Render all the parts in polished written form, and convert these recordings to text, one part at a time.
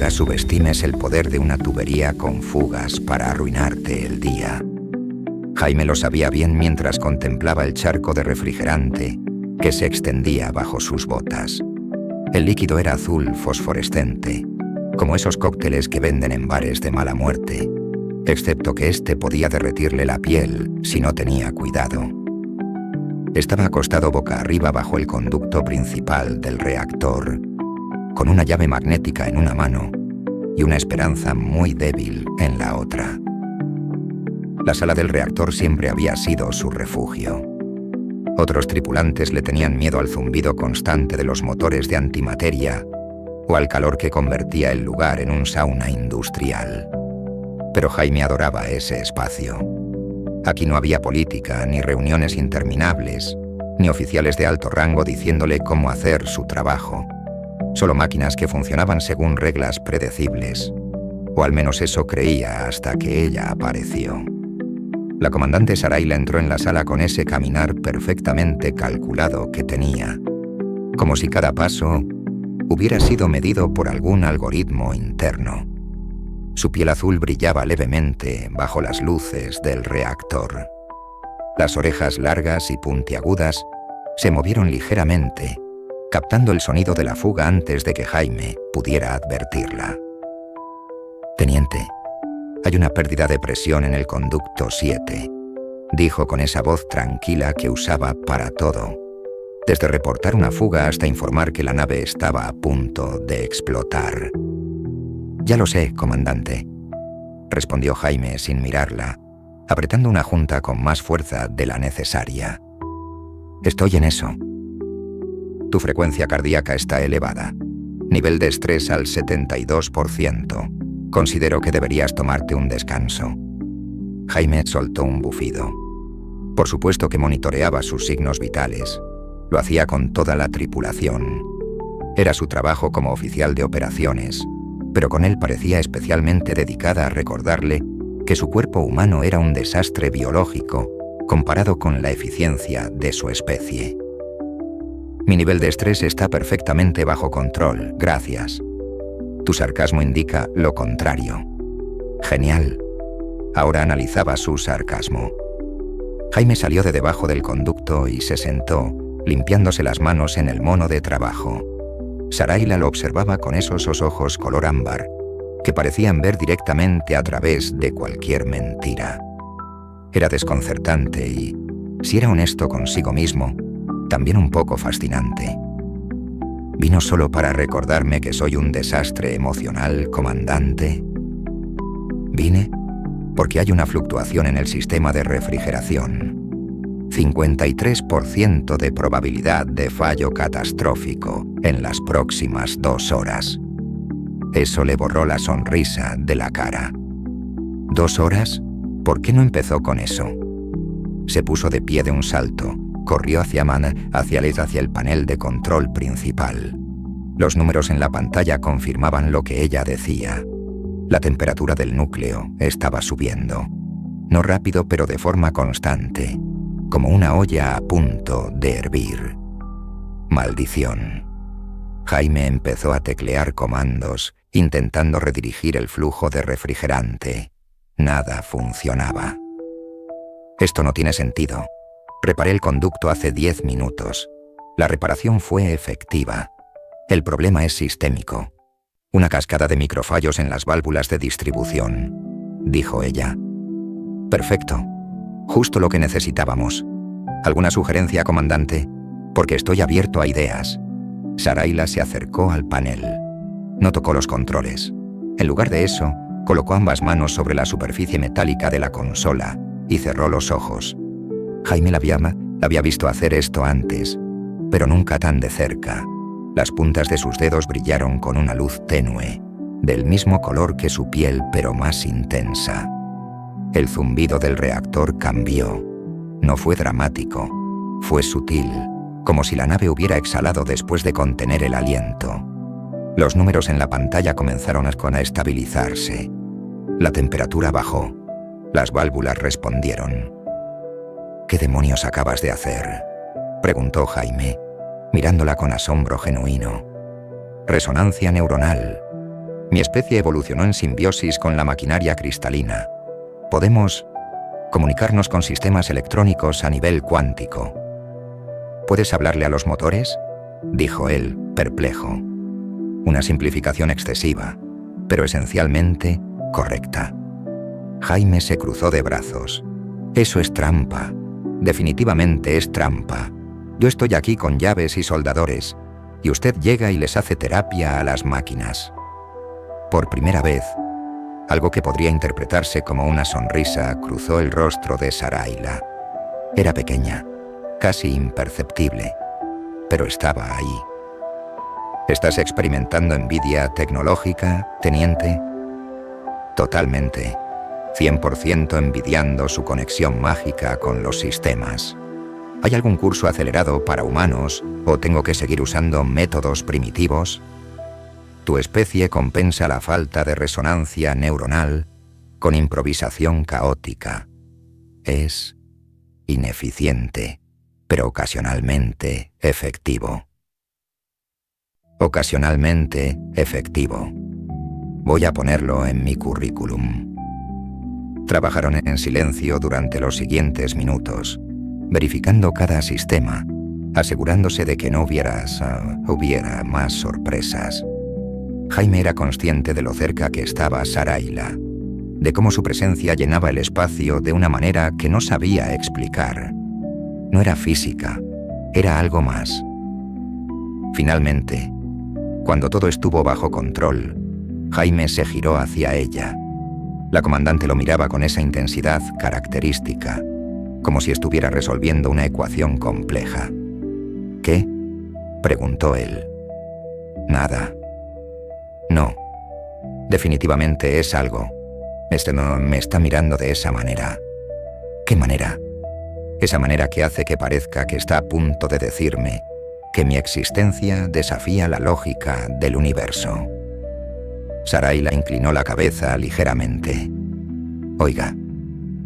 Nunca subestimes el poder de una tubería con fugas para arruinarte el día. Jaime lo sabía bien mientras contemplaba el charco de refrigerante que se extendía bajo sus botas. El líquido era azul fosforescente, como esos cócteles que venden en bares de mala muerte, excepto que este podía derretirle la piel si no tenía cuidado. Estaba acostado boca arriba bajo el conducto principal del reactor, con una llave magnética en una mano y una esperanza muy débil en la otra. La sala del reactor siempre había sido su refugio. Otros tripulantes le tenían miedo al zumbido constante de los motores de antimateria o al calor que convertía el lugar en un sauna industrial. Pero Jaime adoraba ese espacio. Aquí no había política, ni reuniones interminables, ni oficiales de alto rango diciéndole cómo hacer su trabajo. Solo máquinas que funcionaban según reglas predecibles. O al menos eso creía hasta que ella apareció. La comandante Sarayla entró en la sala con ese caminar perfectamente calculado que tenía, como si cada paso hubiera sido medido por algún algoritmo interno. Su piel azul brillaba levemente bajo las luces del reactor. Las orejas largas y puntiagudas se movieron ligeramente, captando el sonido de la fuga antes de que Jaime pudiera advertirla. «Teniente, hay una pérdida de presión en el conducto 7», dijo con esa voz tranquila que usaba para todo, desde reportar una fuga hasta informar que la nave estaba a punto de explotar. «Ya lo sé, comandante», respondió Jaime sin mirarla, apretando una junta con más fuerza de la necesaria. «Estoy en eso». «Tu frecuencia cardíaca está elevada. Nivel de estrés al 72%. Considero que deberías tomarte un descanso». Jaime soltó un bufido. Por supuesto que monitoreaba sus signos vitales. Lo hacía con toda la tripulación. Era su trabajo como oficial de operaciones, pero con él parecía especialmente dedicada a recordarle que su cuerpo humano era un desastre biológico comparado con la eficiencia de su especie. «Mi nivel de estrés está perfectamente bajo control, gracias». Tu sarcasmo indica lo contrario. «Genial». Ahora analizaba su sarcasmo. Jaime salió de debajo del conducto y se sentó, limpiándose las manos en el mono de trabajo. Sarayla lo observaba con esos ojos color ámbar, que parecían ver directamente a través de cualquier mentira. Era desconcertante y, si era honesto consigo mismo, también un poco fascinante. «¿Vino solo para recordarme que soy un desastre emocional, comandante?» «Vine porque hay una fluctuación en el sistema de refrigeración. 53% de probabilidad de fallo catastrófico en las próximas 2 horas. Eso le borró la sonrisa de la cara. ¿2 horas? ¿Por qué no empezó con eso? Se puso de pie de un salto, corrió hacia el panel de control principal. Los números en la pantalla confirmaban lo que ella decía. La temperatura del núcleo estaba subiendo. No rápido, pero de forma constante, como una olla a punto de hervir. Maldición. Jaime empezó a teclear comandos, intentando redirigir el flujo de refrigerante. Nada funcionaba. «Esto no tiene sentido. Reparé el conducto hace 10 minutos. La reparación fue efectiva. El problema es sistémico. Una cascada de microfallos en las válvulas de distribución», dijo ella. «Perfecto. Justo lo que necesitábamos. ¿Alguna sugerencia, comandante? Porque estoy abierto a ideas». Sarayla se acercó al panel. No tocó los controles. En lugar de eso, colocó ambas manos sobre la superficie metálica de la consola y cerró los ojos. Jaime la había visto hacer esto antes, pero nunca tan de cerca. Las puntas de sus dedos brillaron con una luz tenue, del mismo color que su piel, pero más intensa. El zumbido del reactor cambió. No fue dramático, fue sutil, como si la nave hubiera exhalado después de contener el aliento. Los números en la pantalla comenzaron a estabilizarse. La temperatura bajó. Las válvulas respondieron. «¿Qué demonios acabas de hacer?», preguntó Jaime, mirándola con asombro genuino. «Resonancia neuronal. Mi especie evolucionó en simbiosis con la maquinaria cristalina. Podemos comunicarnos con sistemas electrónicos a nivel cuántico. ¿Puedes hablarle a los motores?, dijo él, perplejo. Una simplificación excesiva, pero esencialmente correcta. Jaime se cruzó de brazos. Eso es trampa. Definitivamente es trampa. Yo estoy aquí con llaves y soldadores, y usted llega y les hace terapia a las máquinas. Por primera vez, algo que podría interpretarse como una sonrisa cruzó el rostro de Saraila. Era pequeña, casi imperceptible, pero estaba ahí. ¿Estás experimentando envidia tecnológica, teniente? Totalmente. 100% envidiando su conexión mágica con los sistemas. ¿Hay algún curso acelerado para humanos o tengo que seguir usando métodos primitivos? Tu especie compensa la falta de resonancia neuronal con improvisación caótica. Es ineficiente, pero ocasionalmente efectivo. Ocasionalmente efectivo. Voy a ponerlo en mi currículum. Trabajaron en silencio durante los siguientes minutos, verificando cada sistema, asegurándose de que no hubiera más sorpresas. Jaime era consciente de lo cerca que estaba Saraila, de cómo su presencia llenaba el espacio de una manera que no sabía explicar. No era física, era algo más. Finalmente, cuando todo estuvo bajo control, Jaime se giró hacia ella. La comandante lo miraba con esa intensidad característica, como si estuviera resolviendo una ecuación compleja. ¿Qué?, preguntó él. Nada. No. Definitivamente es algo. No me está mirando de esa manera. ¿Qué manera? Esa manera que hace que parezca que está a punto de decirme que mi existencia desafía la lógica del universo. Saraila inclinó la cabeza ligeramente. Oiga,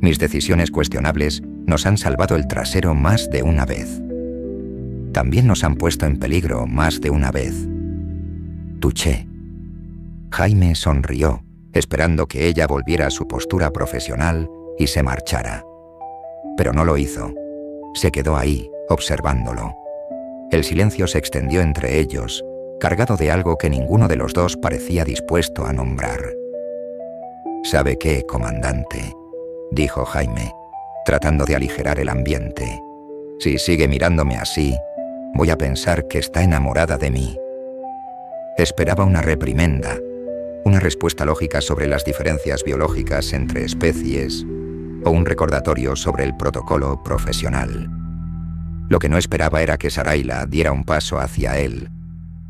mis decisiones cuestionables nos han salvado el trasero más de una vez. También nos han puesto en peligro más de una vez. Touché. Jaime sonrió, esperando que ella volviera a su postura profesional y se marchara. Pero no lo hizo. Se quedó ahí, observándolo. El silencio se extendió entre ellos, cargado de algo que ninguno de los dos parecía dispuesto a nombrar. «¿Sabe qué, comandante?», dijo Jaime, tratando de aligerar el ambiente. «Si sigue mirándome así, voy a pensar que está enamorada de mí». Esperaba una reprimenda, una respuesta lógica sobre las diferencias biológicas entre especies o un recordatorio sobre el protocolo profesional. Lo que no esperaba era que Saraila diera un paso hacia él,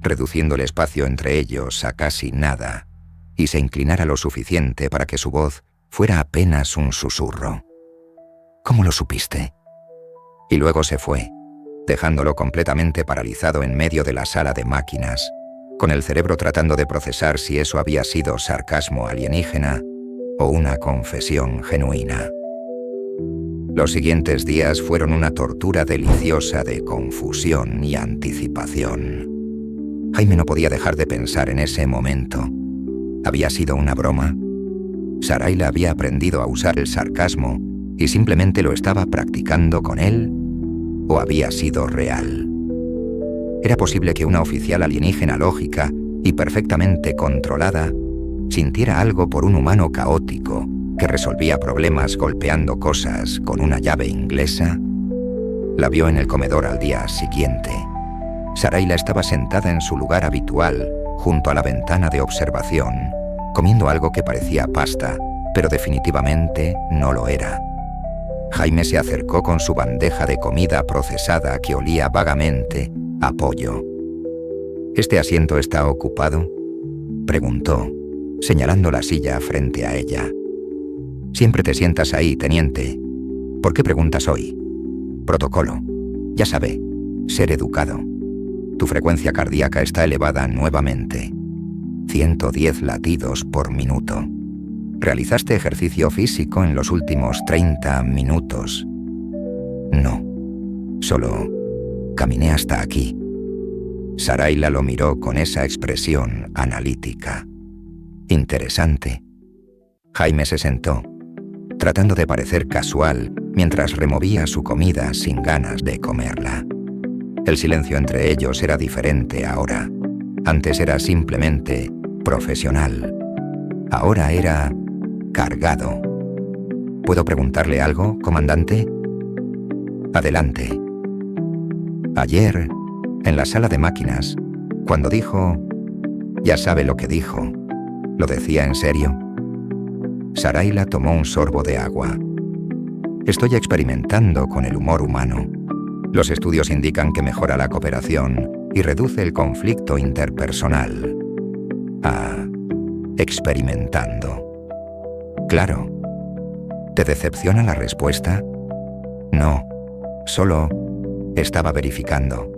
reduciendo el espacio entre ellos a casi nada, y se inclinara lo suficiente para que su voz fuera apenas un susurro. «¿Cómo lo supiste?». Y luego se fue, dejándolo completamente paralizado en medio de la sala de máquinas, con el cerebro tratando de procesar si eso había sido sarcasmo alienígena o una confesión genuina. Los siguientes días fueron una tortura deliciosa de confusión y anticipación. Jaime no podía dejar de pensar en ese momento. ¿Había sido una broma? ¿Saraila había aprendido a usar el sarcasmo y simplemente lo estaba practicando con él? ¿O había sido real? ¿Era posible que una oficial alienígena lógica y perfectamente controlada sintiera algo por un humano caótico que resolvía problemas golpeando cosas con una llave inglesa? La vio en el comedor al día siguiente. Saraila estaba sentada en su lugar habitual, junto a la ventana de observación, comiendo algo que parecía pasta, pero definitivamente no lo era. Jaime se acercó con su bandeja de comida procesada que olía vagamente a pollo. «¿Este asiento está ocupado?», preguntó, señalando la silla frente a ella. «Siempre te sientas ahí, teniente. ¿Por qué preguntas hoy?». «Protocolo. Ya sabe, ser educado. Tu frecuencia cardíaca está elevada nuevamente. 110 latidos por minuto. ¿Realizaste ejercicio físico en los últimos 30 minutos? No. Solo caminé hasta aquí». Saraila lo miró con esa expresión analítica. Interesante. Jaime se sentó, tratando de parecer casual mientras removía su comida sin ganas de comerla. El silencio entre ellos era diferente ahora. Antes era simplemente profesional. Ahora era cargado. ¿Puedo preguntarle algo, comandante? Adelante. Ayer, en la sala de máquinas, cuando dijo... Ya sabe lo que dijo. ¿Lo decía en serio? Saraila tomó un sorbo de agua. Estoy experimentando con el humor humano. Los estudios indican que mejora la cooperación y reduce el conflicto interpersonal. Ah, experimentando. Claro. ¿Te decepciona la respuesta? No, solo estaba verificando.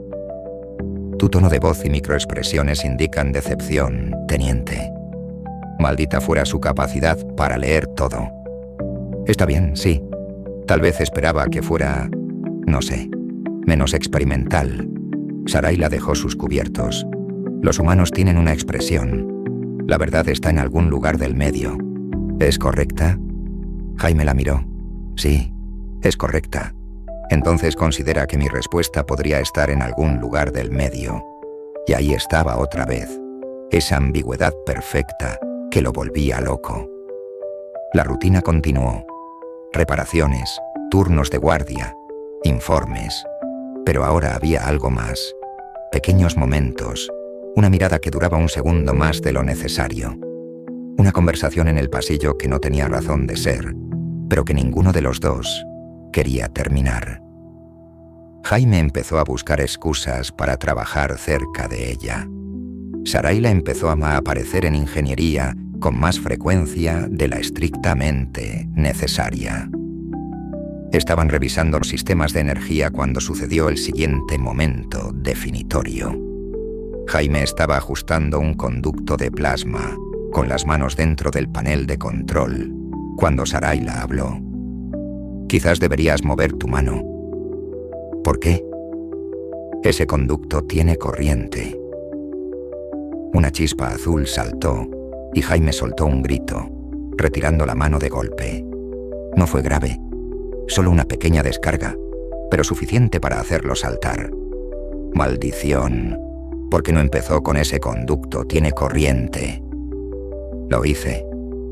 Tu tono de voz y microexpresiones indican decepción, teniente. Maldita fuera su capacidad para leer todo. Está bien, sí. Tal vez esperaba que fuera, no sé, menos experimental. Saraila dejó sus cubiertos. Los humanos tienen una expresión. La verdad está en algún lugar del medio. ¿Es correcta? Jaime la miró. Sí, es correcta. Entonces considera que mi respuesta podría estar en algún lugar del medio. Y ahí estaba otra vez, esa ambigüedad perfecta que lo volvía loco. La rutina continuó. Reparaciones, turnos de guardia, informes. Pero ahora había algo más. Pequeños momentos, una mirada que duraba un segundo más de lo necesario. Una conversación en el pasillo que no tenía razón de ser, pero que ninguno de los dos quería terminar. Jaime empezó a buscar excusas para trabajar cerca de ella. Saraila empezó a aparecer en ingeniería con más frecuencia de la estrictamente necesaria. Estaban revisando los sistemas de energía cuando sucedió el siguiente momento definitorio. Jaime estaba ajustando un conducto de plasma con las manos dentro del panel de control cuando Saraila habló. Quizás deberías mover tu mano. ¿Por qué? Ese conducto tiene corriente. Una chispa azul saltó y Jaime soltó un grito, retirando la mano de golpe. No fue grave, solo una pequeña descarga, pero suficiente para hacerlo saltar. Maldición, ¿por qué no empezó con ese conducto? Tiene corriente. Lo hice.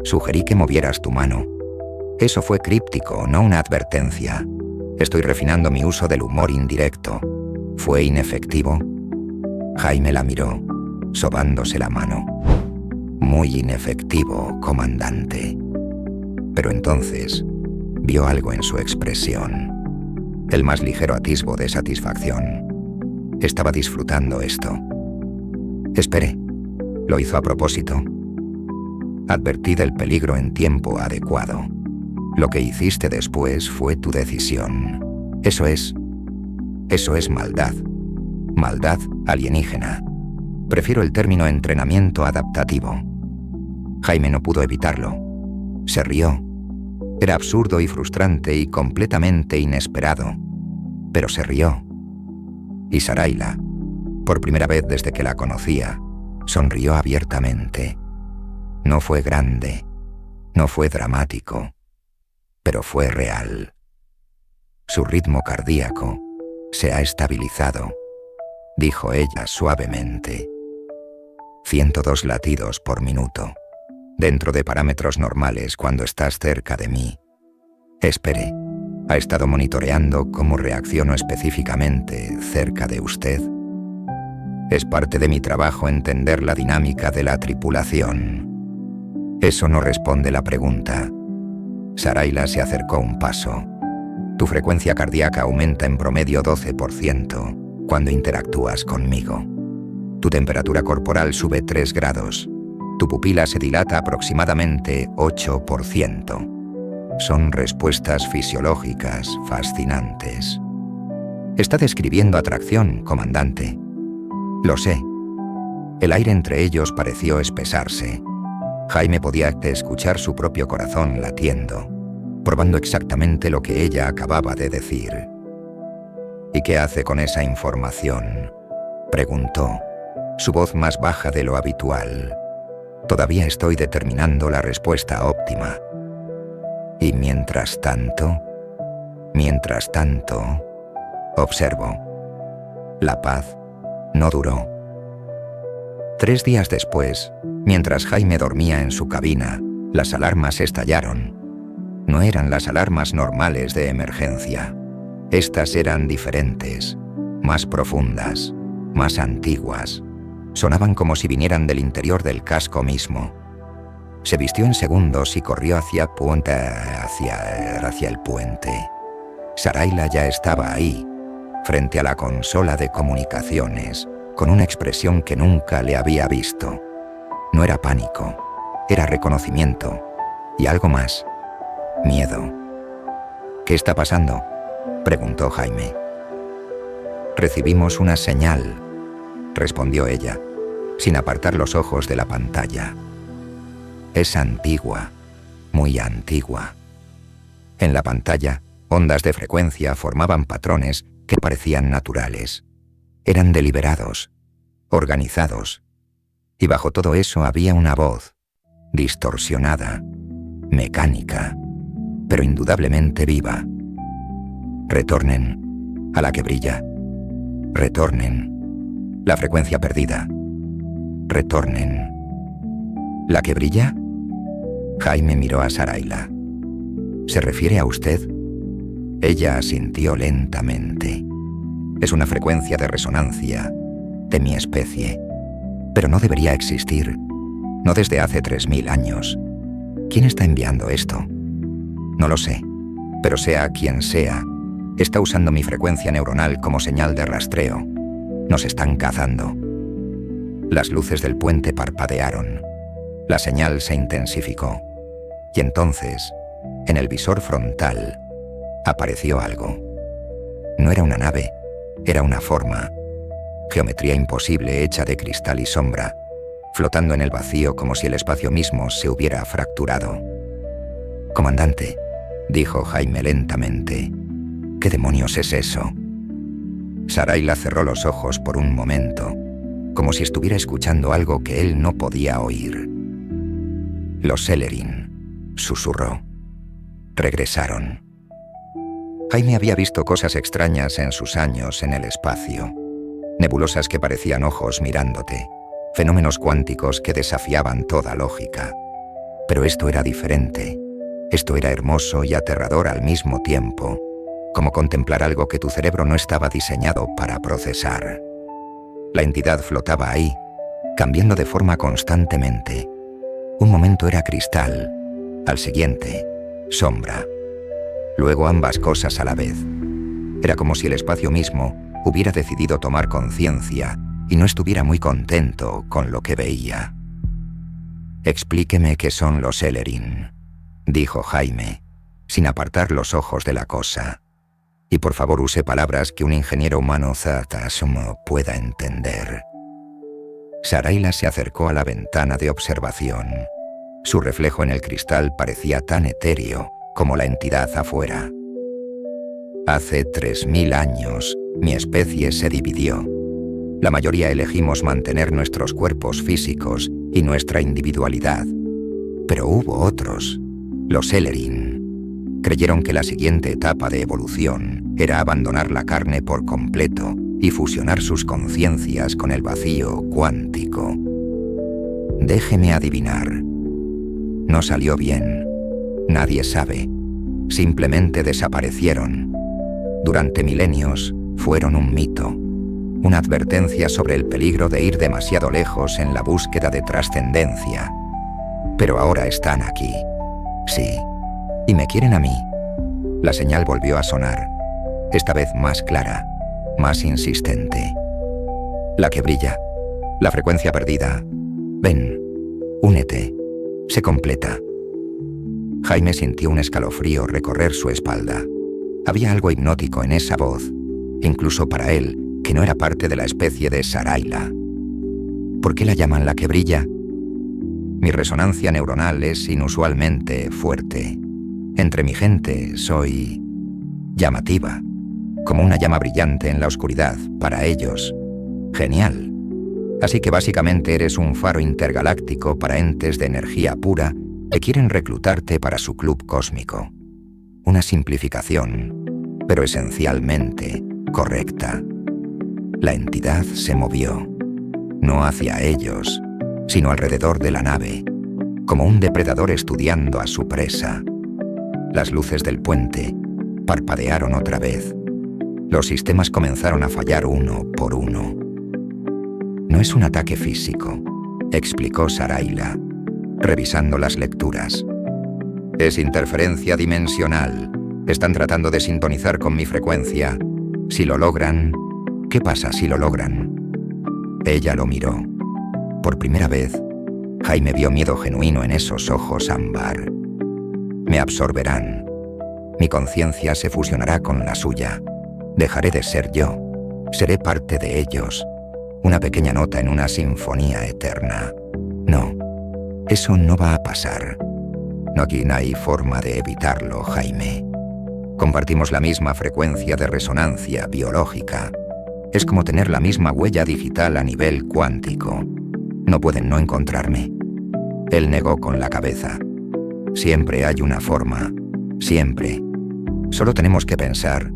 Sugerí que movieras tu mano. Eso fue críptico, no una advertencia. Estoy refinando mi uso del humor indirecto. ¿Fue inefectivo? Jaime la miró, sobándose la mano. Muy inefectivo, comandante. Pero entonces vio algo en su expresión. El más ligero atisbo de satisfacción. Estaba disfrutando esto. Espere, ¿lo hizo a propósito? Advertí del peligro en tiempo adecuado. Lo que hiciste después fue tu decisión. Eso es maldad. Maldad alienígena. Prefiero el término entrenamiento adaptativo. Jaime no pudo evitarlo. Se rió. Era absurdo y frustrante y completamente inesperado. Pero se rió. Y Saraila, por primera vez desde que la conocía, sonrió abiertamente. No fue grande, no fue dramático, pero fue real. Su ritmo cardíaco se ha estabilizado, dijo ella suavemente. 102 latidos por minuto, dentro de parámetros normales cuando estás cerca de mí. Espere, ¿ha estado monitoreando cómo reacciono específicamente cerca de usted? Es parte de mi trabajo entender la dinámica de la tripulación. Eso no responde la pregunta. Saraila se acercó un paso. Tu frecuencia cardíaca aumenta en promedio 12% cuando interactúas conmigo. Tu temperatura corporal sube 3 grados. Tu pupila se dilata aproximadamente 8%. Son respuestas fisiológicas fascinantes. Está describiendo atracción, comandante. Lo sé. El aire entre ellos pareció espesarse. Jaime podía escuchar su propio corazón latiendo, probando exactamente lo que ella acababa de decir. ¿Y qué hace con esa información?, preguntó, su voz más baja de lo habitual. Todavía estoy determinando la respuesta óptima. Y mientras tanto, observo. La paz no duró. 3 días después, mientras Jaime dormía en su cabina, las alarmas estallaron. No eran las alarmas normales de emergencia. Estas eran diferentes, más profundas, más antiguas. Sonaban como si vinieran del interior del casco mismo. Se vistió en segundos y corrió hacia el puente. Sarayla ya estaba ahí, frente a la consola de comunicaciones, con una expresión que nunca le había visto. No era pánico, era reconocimiento y algo más, miedo. ¿Qué está pasando?, preguntó Jaime. Recibimos una señal, respondió ella, sin apartar los ojos de la pantalla. Es antigua, muy antigua. En la pantalla, ondas de frecuencia formaban patrones que parecían naturales. Eran deliberados, organizados. Y bajo todo eso había una voz, distorsionada, mecánica, pero indudablemente viva. Retornen a la que brilla. Retornen. La frecuencia perdida. Retornen. ¿La que brilla? Jaime miró a Sarayla. ¿Se refiere a usted? Ella asintió lentamente. Es una frecuencia de resonancia de mi especie, pero no debería existir, no desde hace 3000 años. ¿Quién está enviando esto? No lo sé, pero sea quien sea, está usando mi frecuencia neuronal como señal de rastreo. Nos están cazando. Las luces del puente parpadearon. La señal se intensificó. Y entonces, en el visor frontal, apareció algo. No era una nave, era una forma. Geometría imposible hecha de cristal y sombra, flotando en el vacío como si el espacio mismo se hubiera fracturado. «Comandante», dijo Jaime lentamente, «¿qué demonios es eso?» Sarayla cerró los ojos por un momento, como si estuviera escuchando algo que él no podía oír. «Los Celerin», susurró. Regresaron. Jaime había visto cosas extrañas en sus años en el espacio. Nebulosas que parecían ojos mirándote, fenómenos cuánticos que desafiaban toda lógica. Pero esto era diferente. Esto era hermoso y aterrador al mismo tiempo, como contemplar algo que tu cerebro no estaba diseñado para procesar. La entidad flotaba ahí, cambiando de forma constantemente. Un momento era cristal, al siguiente, sombra. Luego ambas cosas a la vez. Era como si el espacio mismo hubiera decidido tomar conciencia y no estuviera muy contento con lo que veía. «Explíqueme qué son los Celerin», dijo Jaime, sin apartar los ojos de la cosa. «Y por favor use palabras que un ingeniero humano pueda entender». Sarayla se acercó a la ventana de observación. Su reflejo en el cristal parecía tan etéreo como la entidad afuera. «Hace 3000 años, mi especie se dividió. La mayoría elegimos mantener nuestros cuerpos físicos y nuestra individualidad. Pero hubo otros, los Celerin. Creyeron que la siguiente etapa de evolución era abandonar la carne por completo y fusionar sus conciencias con el vacío cuántico. Déjeme adivinar. No salió bien. Nadie sabe. Simplemente desaparecieron. Durante milenios fueron un mito, una advertencia sobre el peligro de ir demasiado lejos en la búsqueda de trascendencia. Pero ahora están aquí. Sí. Y me quieren a mí». La señal volvió a sonar, esta vez más clara, más insistente. «La que brilla, la frecuencia perdida. Ven, únete, se completa». Jaime sintió un escalofrío recorrer su espalda. Había algo hipnótico en esa voz, incluso para él, que no era parte de la especie de Sarayla. ¿Por qué la llaman la que brilla? Mi resonancia neuronal es inusualmente fuerte. Entre mi gente soy llamativa, como una llama brillante en la oscuridad, para ellos. Genial. Así que básicamente eres un faro intergaláctico para entes de energía pura que quieren reclutarte para su club cósmico. Una simplificación, pero esencialmente correcta. La entidad se movió, no hacia ellos, sino alrededor de la nave, como un depredador estudiando a su presa. Las luces del puente parpadearon otra vez. Los sistemas comenzaron a fallar uno por uno. No es un ataque físico, explicó Saraila, revisando las lecturas. Es interferencia dimensional. Están tratando de sintonizar con mi frecuencia. Si lo logran, ¿qué pasa si lo logran? Ella lo miró. Por primera vez, Jaime vio miedo genuino en esos ojos ámbar. Me absorberán. Mi conciencia se fusionará con la suya. Dejaré de ser yo. Seré parte de ellos. Una pequeña nota en una sinfonía eterna. No, eso no va a pasar. No, aquí no hay forma de evitarlo, Jaime. Compartimos la misma frecuencia de resonancia biológica. Es como tener la misma huella digital a nivel cuántico. No pueden no encontrarme. Él negó con la cabeza. Siempre hay una forma. Siempre. Solo tenemos que pensar.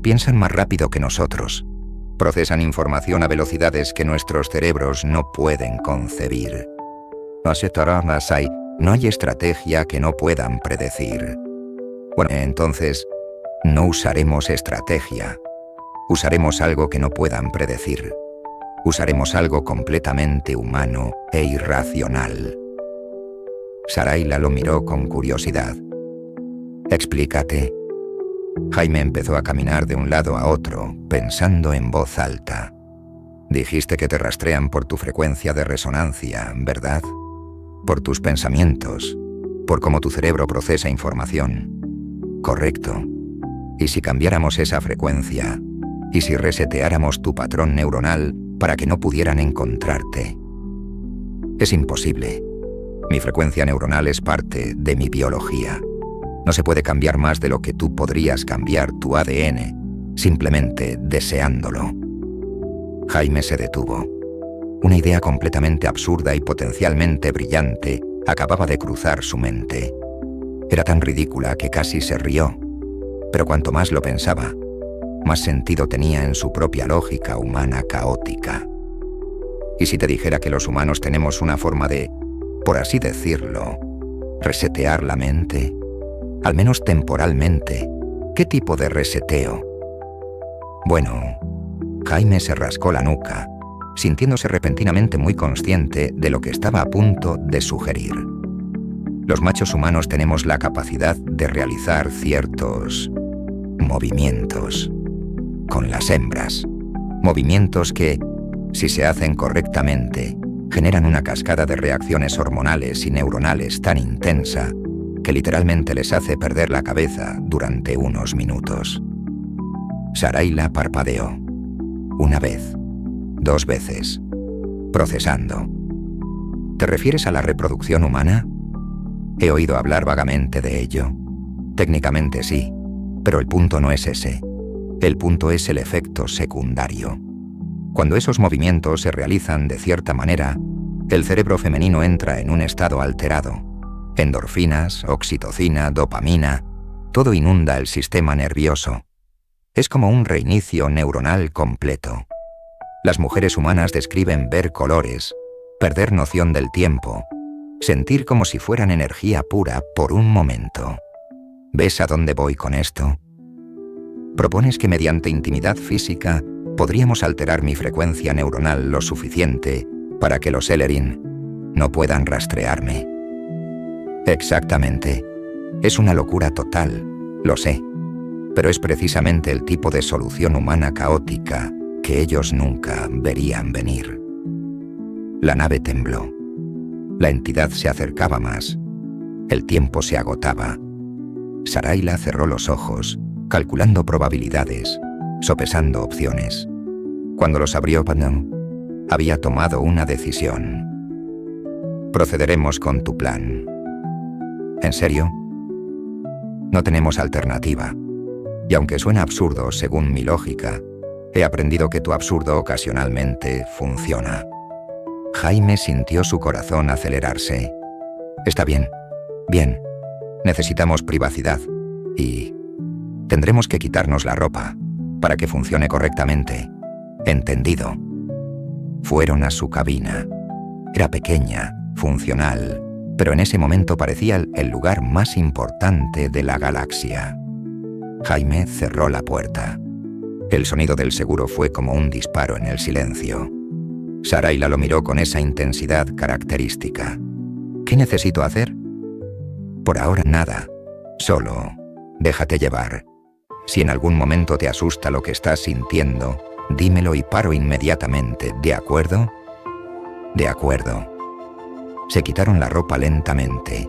Piensan más rápido que nosotros. Procesan información a velocidades que nuestros cerebros no pueden concebir. No hay estrategia que no puedan predecir. Bueno, entonces, no usaremos estrategia. Usaremos algo que no puedan predecir. Usaremos algo completamente humano e irracional. Saraila lo miró con curiosidad. Explícate. Jaime empezó a caminar de un lado a otro, pensando en voz alta. Dijiste que te rastrean por tu frecuencia de resonancia, ¿verdad? Por tus pensamientos, por cómo tu cerebro procesa información. Correcto. ¿Y si cambiáramos esa frecuencia? ¿Y si reseteáramos tu patrón neuronal para que no pudieran encontrarte? Es imposible. Mi frecuencia neuronal es parte de mi biología. No se puede cambiar más de lo que tú podrías cambiar tu ADN, simplemente deseándolo. Jaime se detuvo. Una idea completamente absurda y potencialmente brillante acababa de cruzar su mente. Era tan ridícula que casi se rió, pero cuanto más lo pensaba, más sentido tenía en su propia lógica humana caótica. ¿Y si te dijera que los humanos tenemos una forma de, por así decirlo, resetear la mente? Al menos temporalmente. ¿Qué tipo de reseteo? Bueno, Jaime se rascó la nuca, sintiéndose repentinamente muy consciente de lo que estaba a punto de sugerir. Los machos humanos tenemos la capacidad de realizar ciertos movimientos con las hembras. Movimientos que, si se hacen correctamente, generan una cascada de reacciones hormonales y neuronales tan intensa que literalmente les hace perder la cabeza durante unos minutos. Saraila parpadeó. Una vez, 2 veces, procesando. ¿Te refieres a la reproducción humana? He oído hablar vagamente de ello. Técnicamente sí, pero el punto no es ese. El punto es el efecto secundario. Cuando esos movimientos se realizan de cierta manera, el cerebro femenino entra en un estado alterado. Endorfinas, oxitocina, dopamina, todo inunda el sistema nervioso. Es como un reinicio neuronal completo. Las mujeres humanas describen ver colores, perder noción del tiempo, sentir como si fueran energía pura por un momento. ¿Ves a dónde voy con esto? Propones que mediante intimidad física podríamos alterar mi frecuencia neuronal lo suficiente para que los Ellerin no puedan rastrearme. Exactamente. Es una locura total, lo sé, pero es precisamente el tipo de solución humana caótica que ellos nunca verían venir. La nave tembló. La entidad se acercaba más. El tiempo se agotaba. Saraila cerró los ojos, calculando probabilidades, sopesando opciones. Cuando los abrió, había tomado una decisión. Procederemos con tu plan. ¿En serio? No tenemos alternativa. Y aunque suena absurdo según mi lógica, he aprendido que tu absurdo ocasionalmente funciona. Jaime sintió su corazón acelerarse. Está bien, bien. Necesitamos privacidad y tendremos que quitarnos la ropa para que funcione correctamente. Entendido. Fueron a su cabina. Era pequeña, funcional, pero en ese momento parecía el lugar más importante de la galaxia. Jaime cerró la puerta. El sonido del seguro fue como un disparo en el silencio. Sarayla lo miró con esa intensidad característica. ¿Qué necesito hacer? Por ahora nada. Solo déjate llevar. Si en algún momento te asusta lo que estás sintiendo, dímelo y paro inmediatamente, ¿de acuerdo? De acuerdo. Se quitaron la ropa lentamente.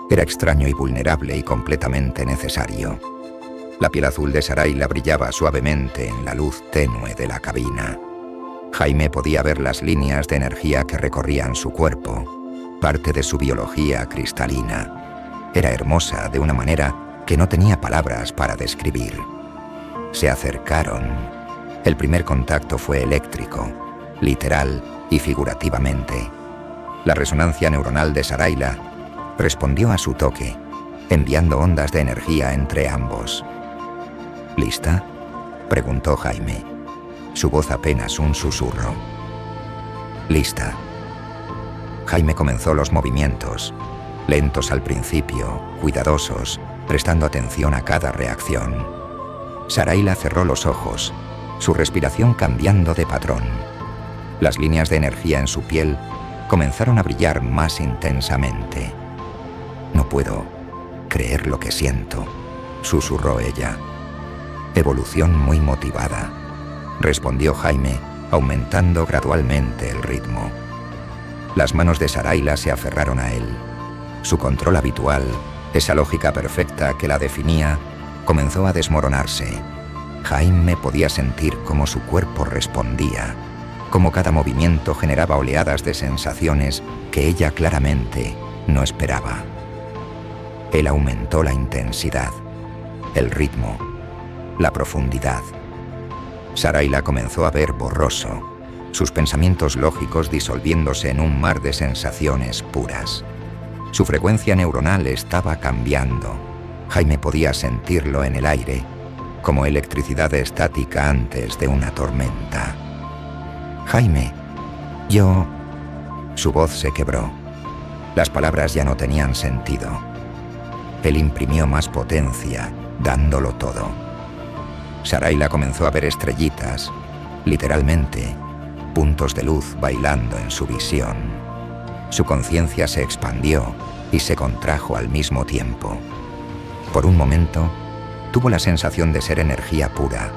Era extraño y vulnerable y completamente necesario. La piel azul de Sarayla brillaba suavemente en la luz tenue de la cabina. Jaime podía ver las líneas de energía que recorrían su cuerpo, parte de su biología cristalina. Era hermosa de una manera que no tenía palabras para describir. Se acercaron. El primer contacto fue eléctrico, literal y figurativamente. La resonancia neuronal de Sarayla respondió a su toque, enviando ondas de energía entre ambos. ¿Lista?, preguntó Jaime. Su voz apenas un susurro. Lista. Jaime comenzó los movimientos, lentos al principio, cuidadosos, prestando atención a cada reacción. Sarayla cerró los ojos, su respiración cambiando de patrón. Las líneas de energía en su piel comenzaron a brillar más intensamente. No puedo creer lo que siento, susurró ella. Evolución muy motivada, respondió Jaime, aumentando gradualmente el ritmo. Las manos de Sarayla se aferraron a él. Su control habitual, esa lógica perfecta que la definía, comenzó a desmoronarse. Jaime podía sentir cómo su cuerpo respondía, cómo cada movimiento generaba oleadas de sensaciones que ella claramente no esperaba. Él aumentó la intensidad, el ritmo, la profundidad. Sarayla comenzó a ver borroso, sus pensamientos lógicos disolviéndose en un mar de sensaciones puras. Su frecuencia neuronal estaba cambiando. Jaime podía sentirlo en el aire, como electricidad estática antes de una tormenta. Jaime, yo... Su voz se quebró. Las palabras ya no tenían sentido. Él imprimió más potencia, dándolo todo. Sarayla comenzó a ver estrellitas, literalmente, puntos de luz bailando en su visión. Su conciencia se expandió y se contrajo al mismo tiempo. Por un momento, tuvo la sensación de ser energía pura,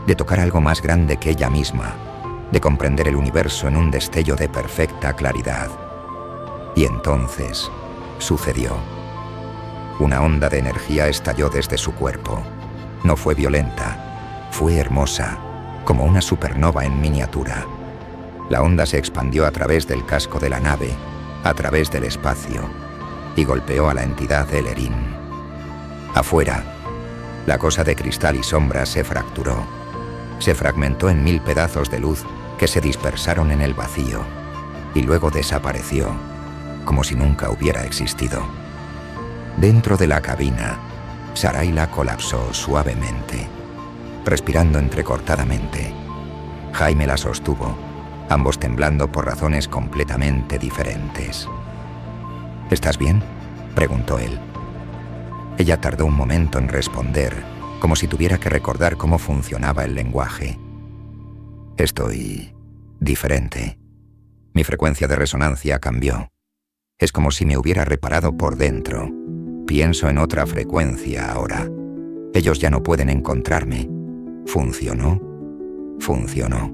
de tocar algo más grande que ella misma, de comprender el universo en un destello de perfecta claridad. Y entonces, sucedió. Una onda de energía estalló desde su cuerpo. No fue violenta, fue hermosa, como una supernova en miniatura. La onda se expandió a través del casco de la nave, a través del espacio, y golpeó a la entidad Elerin. Afuera, la cosa de cristal y sombra se fracturó. Se fragmentó en 1000 pedazos de luz que se dispersaron en el vacío, y luego desapareció, como si nunca hubiera existido. Dentro de la cabina, Sarayla colapsó suavemente, respirando entrecortadamente. Jaime la sostuvo, ambos temblando por razones completamente diferentes. ¿Estás bien?, preguntó él. Ella tardó un momento en responder, como si tuviera que recordar cómo funcionaba el lenguaje. Estoy diferente. Mi frecuencia de resonancia cambió. Es como si me hubiera reparado por dentro. Pienso en otra frecuencia ahora. Ellos ya no pueden encontrarme. Funcionó. Funcionó.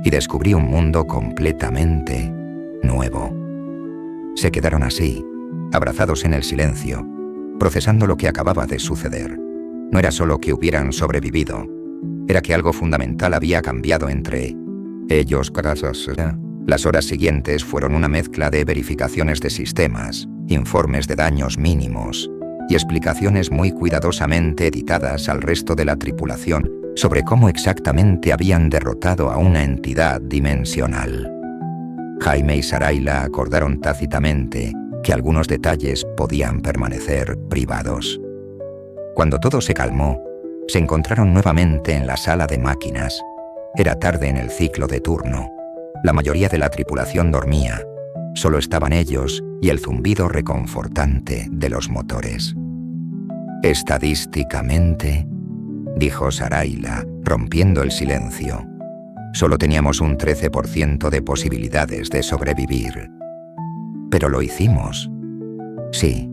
Y descubrí un mundo completamente nuevo. Se quedaron así, abrazados en el silencio, procesando lo que acababa de suceder. No era solo que hubieran sobrevivido, era que algo fundamental había cambiado entre ellos. Las horas siguientes fueron una mezcla de verificaciones de sistemas, informes de daños mínimos y explicaciones muy cuidadosamente editadas al resto de la tripulación sobre cómo exactamente habían derrotado a una entidad dimensional. Jaime y Saraila acordaron tácitamente que algunos detalles podían permanecer privados. Cuando todo se calmó, se encontraron nuevamente en la sala de máquinas. Era tarde en el ciclo de turno. La mayoría de la tripulación dormía. Solo estaban ellos y el zumbido reconfortante de los motores. Estadísticamente, dijo Saraila, rompiendo el silencio, solo teníamos un 13% de posibilidades de sobrevivir. Pero lo hicimos. Sí,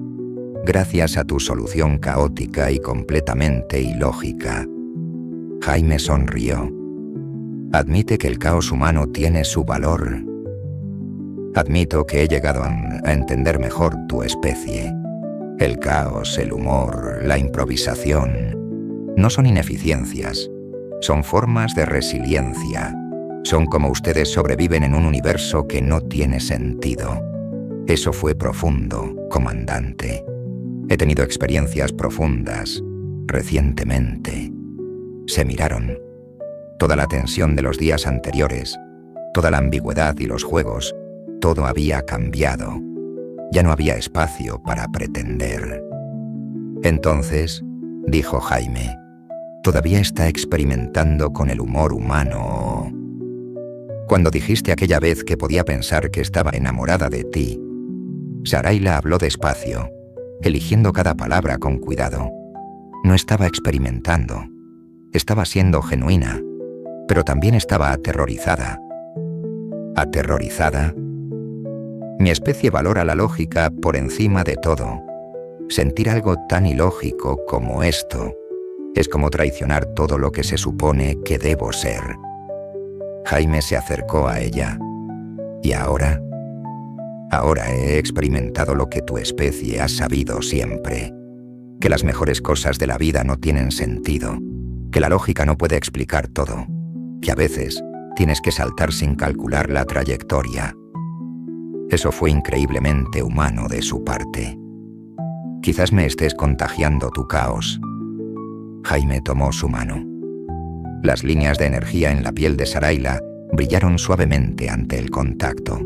gracias a tu solución caótica y completamente ilógica. Jaime sonrió. Admite que el caos humano tiene su valor. Admito que he llegado a entender mejor tu especie. El caos, el humor, la improvisación no son ineficiencias, son formas de resiliencia. Son como ustedes sobreviven en un universo que no tiene sentido. Eso fue profundo, comandante. He tenido experiencias profundas, recientemente. Se miraron. Toda la tensión de los días anteriores, toda la ambigüedad y los juegos, todo había cambiado. Ya no había espacio para pretender. Entonces, dijo Jaime, todavía está experimentando con el humor humano. Cuando dijiste aquella vez que podía pensar que estaba enamorada de ti, Saraila habló despacio, eligiendo cada palabra con cuidado. No estaba experimentando, estaba siendo genuina, pero también estaba aterrorizada. ¿Aterrorizada? Mi especie valora la lógica por encima de todo. Sentir algo tan ilógico como esto es como traicionar todo lo que se supone que debo ser. Jaime se acercó a ella. ¿Y ahora? Ahora he experimentado lo que tu especie ha sabido siempre. Que las mejores cosas de la vida no tienen sentido. Que la lógica no puede explicar todo. Que a veces tienes que saltar sin calcular la trayectoria. Eso fue increíblemente humano de su parte. Quizás me estés contagiando tu caos. Jaime tomó su mano. Las líneas de energía en la piel de Saraila brillaron suavemente ante el contacto.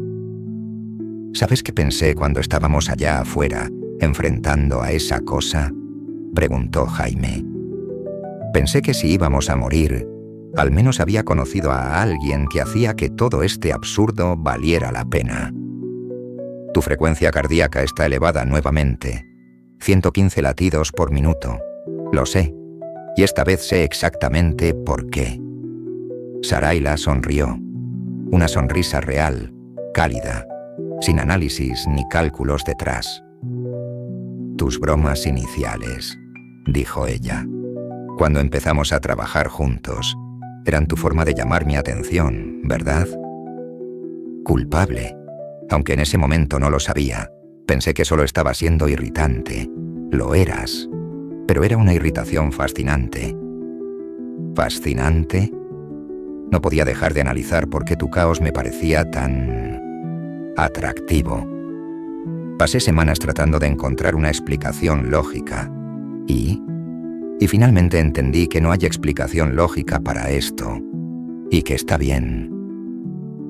¿Sabes qué pensé cuando estábamos allá afuera, enfrentando a esa cosa?, preguntó Jaime. Pensé que si íbamos a morir, al menos había conocido a alguien que hacía que todo este absurdo valiera la pena. Tu frecuencia cardíaca está elevada nuevamente. 115 latidos por minuto. Lo sé. Y esta vez sé exactamente por qué. Saraila sonrió. Una sonrisa real, cálida, sin análisis ni cálculos detrás. Tus bromas iniciales, dijo ella. Cuando empezamos a trabajar juntos, eran tu forma de llamar mi atención, ¿verdad? Culpable. Aunque en ese momento no lo sabía, pensé que solo estaba siendo irritante. Lo eras, pero era una irritación fascinante. ¿Fascinante? No podía dejar de analizar por qué tu caos me parecía tan atractivo. Pasé semanas tratando de encontrar una explicación lógica. Y finalmente entendí que no hay explicación lógica para esto. Y que está bien.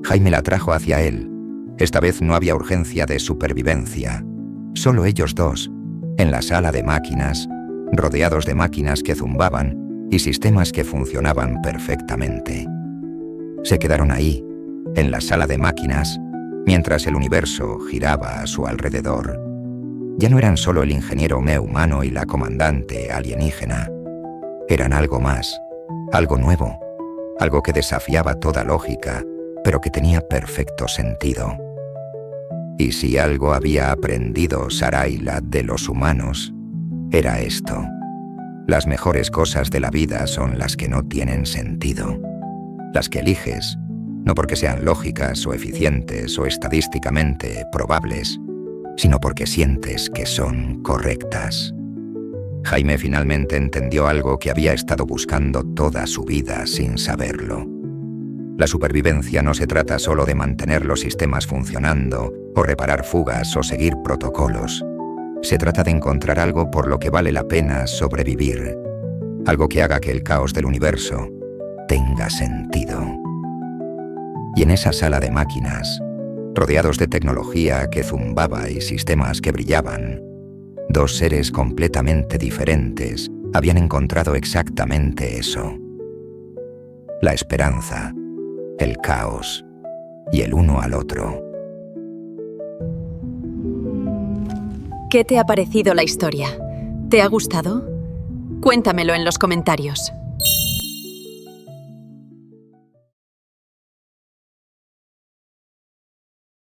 Jaime la trajo hacia él. Esta vez no había urgencia de supervivencia. Solo ellos dos, en la sala de máquinas, rodeados de máquinas que zumbaban y sistemas que funcionaban perfectamente. Se quedaron ahí, en la sala de máquinas, mientras el universo giraba a su alrededor. Ya no eran solo el ingeniero humano y la comandante alienígena. Eran algo más, algo nuevo, algo que desafiaba toda lógica, pero que tenía perfecto sentido. Y si algo había aprendido Saraila de los humanos, era esto. Las mejores cosas de la vida son las que no tienen sentido. Las que eliges, no porque sean lógicas o eficientes o estadísticamente probables, sino porque sientes que son correctas. Jaime finalmente entendió algo que había estado buscando toda su vida sin saberlo. La supervivencia no se trata solo de mantener los sistemas funcionando, o reparar fugas o seguir protocolos. Se trata de encontrar algo por lo que vale la pena sobrevivir. Algo que haga que el caos del universo tenga sentido. Y en esa sala de máquinas, Rodeados de tecnología que zumbaba y sistemas que brillaban, dos seres completamente diferentes habían encontrado exactamente eso: la esperanza, el caos y el uno al otro. ¿Qué te ha parecido la historia? ¿Te ha gustado? Cuéntamelo en los comentarios.